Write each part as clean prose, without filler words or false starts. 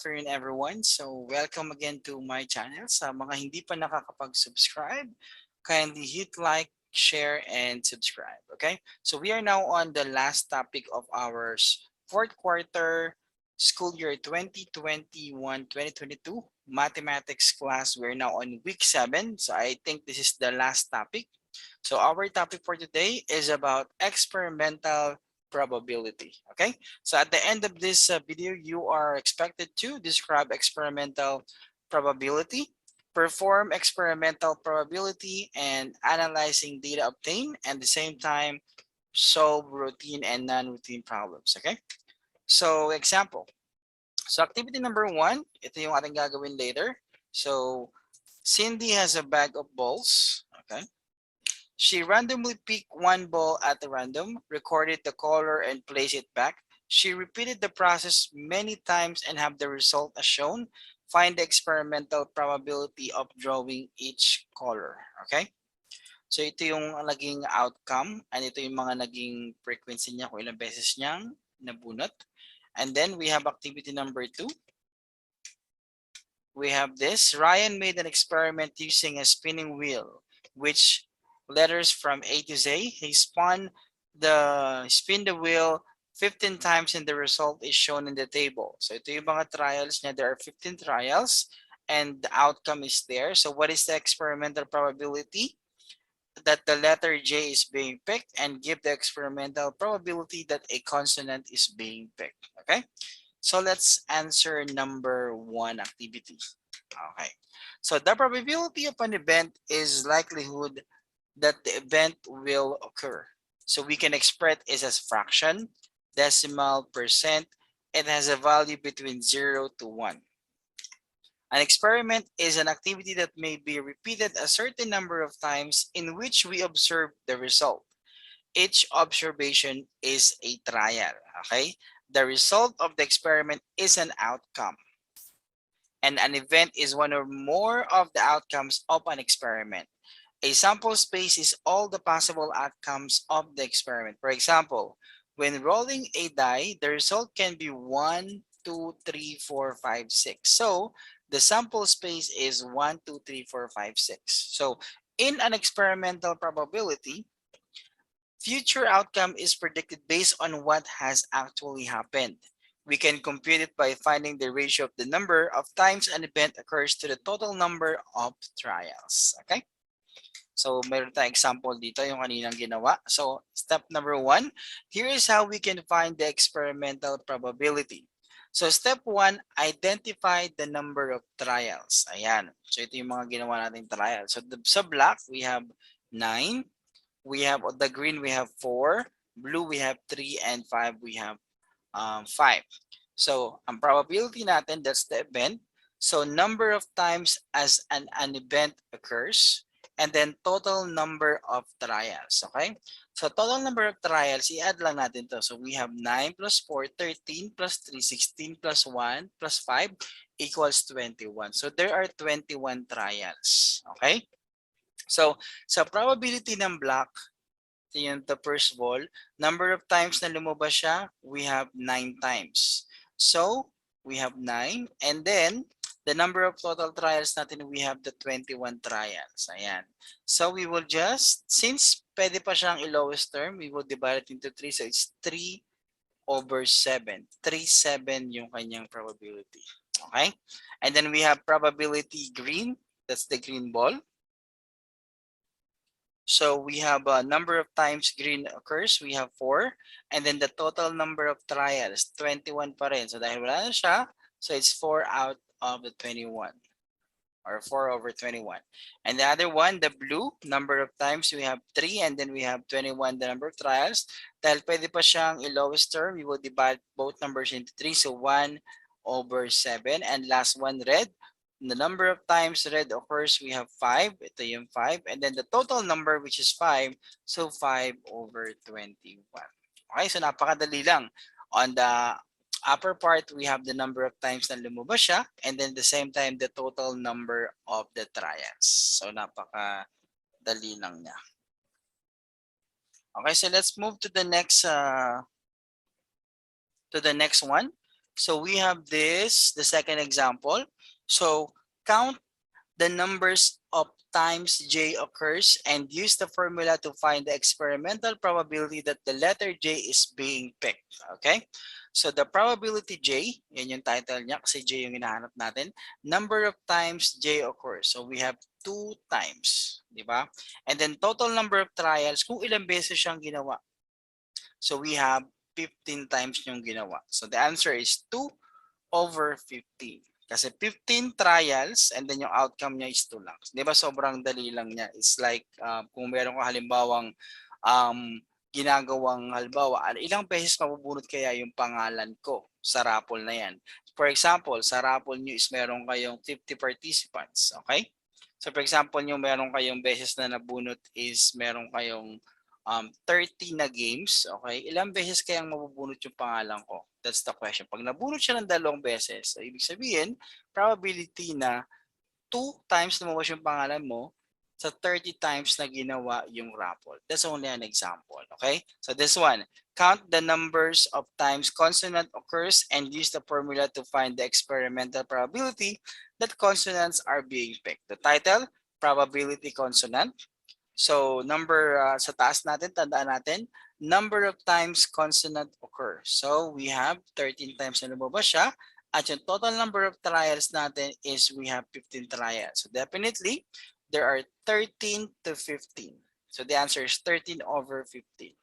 afternoon everyone. So welcome again to my channel. Sa mga hindi pa nakakapag-subscribe, kindly hit like, share, and subscribe. Okay? So we are now on the last topic of our fourth quarter school year 2021-2022 mathematics class. We're now on week 7. So I think this is the last topic. So our topic for today is about experimental probability. Okay, so at the end of this video, you are expected to describe experimental probability, perform experimental probability, and analyzing data obtained, and at the same time solve routine and non-routine problems. Okay, so example. So activity number 1, ito yung ating gagawin later. So Cindy has a bag of balls. Okay. She randomly picked one ball at random, recorded the color, and placed it back. She repeated the process many times and have the result as shown. Find the experimental probability of drawing each color. Okay? So ito yung naging outcome and ito yung mga naging frequency niya kung ilang beses niyang nabunot. And then we have activity number 2. We have this. Ryan made an experiment using a spinning wheel, which letters from A to Z. He spun spin the wheel 15 times and the result is shown in the table. So ito yung mga trials niya. There are 15 trials and the outcome is there. So what is the experimental probability that the letter J is being picked, and give the experimental probability that a consonant is being picked. Okay? So let's answer number 1 activity. Okay. So the probability of an event is likelihood that the event will occur. So we can express it as fraction, decimal, percent. It has a value between 0 to 1. An experiment is an activity that may be repeated a certain number of times in which we observe the result. Each observation is a trial. Okay? The result of the experiment is an outcome. And an event is one or more of the outcomes of an experiment. A sample space is all the possible outcomes of the experiment. For example, when rolling a die, the result can be 1, 2, 3, 4, 5, 6. So the sample space is 1, 2, 3, 4, 5, 6. So in an experimental probability, future outcome is predicted based on what has actually happened. We can compute it by finding the ratio of the number of times an event occurs to the total number of trials. Okay? So, meron tayong example dito, yung kaninang ginawa. So, step number 1, here is how we can find the experimental probability. So, step 1, identify the number of trials. Ayan. So, ito yung mga ginawa nating trials. So, sa black, we have 9. We have the green, we have 4. Blue, we have 3. And 5, we have 5. So, ang probability natin, that's the event. So, number of times as an event occurs. And then total number of trials. Okay? So total number of trials, i-add lang natin to. So we have 9 plus 4, 13 plus 3, 16 plus 1 plus 5 equals 21. So there are 21 trials. Okay? So sa probability ng black, yung the first ball, number of times na lumabas siya, we have 9 times. So we have 9, and then the number of total trials natin, we have the 21 trials. Ayan. So we will just, since pwede pa siyang i-lowest term, we will divide it into 3. So it's 3 over 7. 3/7 yung kanyang probability. Okay? And then we have probability green. That's the green ball. So we have a number of times green occurs, we have 4. And then the total number of trials, 21 pa rin. So dahil wala na siya, so it's 4 out of the 21. Or 4 over 21. And the other one, the blue, number of times, we have 3. And then we have 21, the number of trials. Dahil pwede pa siyang i-lowest term, we will divide both numbers into 3. So 1 over 7. And last one, red. The number of times red occurs, we have 5. Ito yung 5. And then the total number, which is 5. So 5 over 21. Okay, so napakadali lang. On the upper part, we have the number of times na lumabas siya. And then the same time, the total number of the trials. So napakadali lang niya. Okay, so let's move to the next one. So we have this, the second example. So count the numbers of times J occurs and use the formula to find the experimental probability that the letter J is being picked. Okay? So the probability J, yan yung title niya kasi J yung hinahanap natin. Number of times J occurs. So we have 2 times. Di ba? And then total number of trials, kung ilang beses siyang ginawa. So we have 15 times yung ginawa. So the answer is 2 over 15. Kasi 15 trials and then yung outcome niya is 2 lang. Di ba sobrang dali lang niya. It's like kung meron ka halimbawang ginagawang halimbawa, ilang beses mabubunot kaya yung pangalan ko sa raffle na yan. For example, sa raffle nyo is meron kayong 50 participants. Okay? So for example, yung meron kayong beses na nabunot is meron kayong 30 na games, okay? Ilang beses kayang mabubunot yung pangalan ko? That's the question. Pag nabunot siya ng 2 beses, so ibig sabihin, probability na 2 times lumabas yung pangalan mo sa 30 times na ginawa yung raffle. That's only an example, okay? So this one, count the numbers of times consonant occurs and use the formula to find the experimental probability that consonants are being picked. The title, probability consonant. So number sa taas natin, tandaan natin, number of times consonant occur. So we have 13 times na lumabas siya. At yung total number of trials natin is we have 15 trials. So definitely, there are 13 to 15. So the answer is 13 over 15.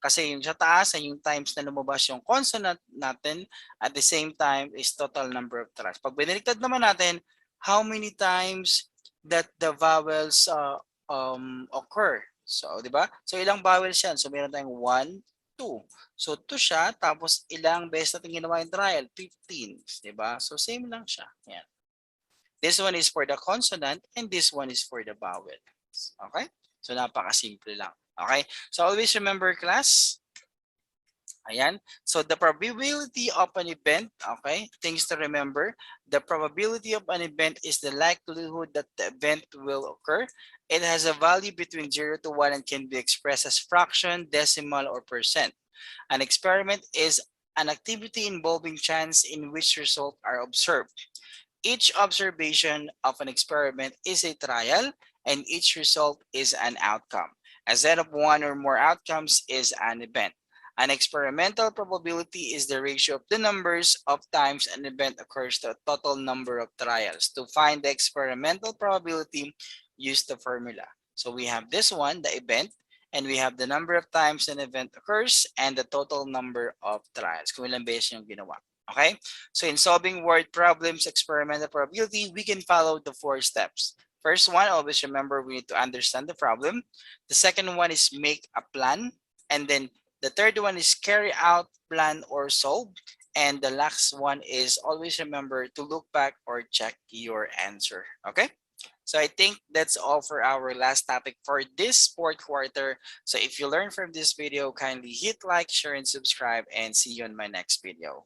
Kasi yung sa taas ay yung times na lumabas yung consonant natin at the same time is total number of trials. Pag binaliktad naman natin, how many times that the vowels occur. So, di ba? So, ilang vowels yan? So, meron tayong 1, 2. So, 2 siya, tapos ilang beses natin ginawa yung trial? 15. Di ba? So, same lang siya. Yan. This one is for the consonant and this one is for the vowel. Okay? So, napaka-simple lang. Okay? So, always remember, class, ayan. So the probability of an event, okay, things to remember, the probability of an event is the likelihood that the event will occur. It has a value between 0 to 1 and can be expressed as fraction, decimal, or percent. An experiment is an activity involving chance in which results are observed. Each observation of an experiment is a trial, and each result is an outcome. A set of one or more outcomes is an event. An experimental probability is the ratio of the numbers of times an event occurs to a total number of trials. To find the experimental probability, use the formula. So we have this one, the event, and we have the number of times an event occurs and the total number of trials. Kung ilang beses yung ginawa. Okay? So in solving word problems, experimental probability, we can follow the 4 steps. First one, always remember we need to understand the problem. The second one is make a plan. And then the third one is carry out, plan, or solve. And the last one is always remember to look back or check your answer. Okay? So I think that's all for our last topic for this fourth quarter. So if you learned from this video, kindly hit like, share, and subscribe, and see you in my next video.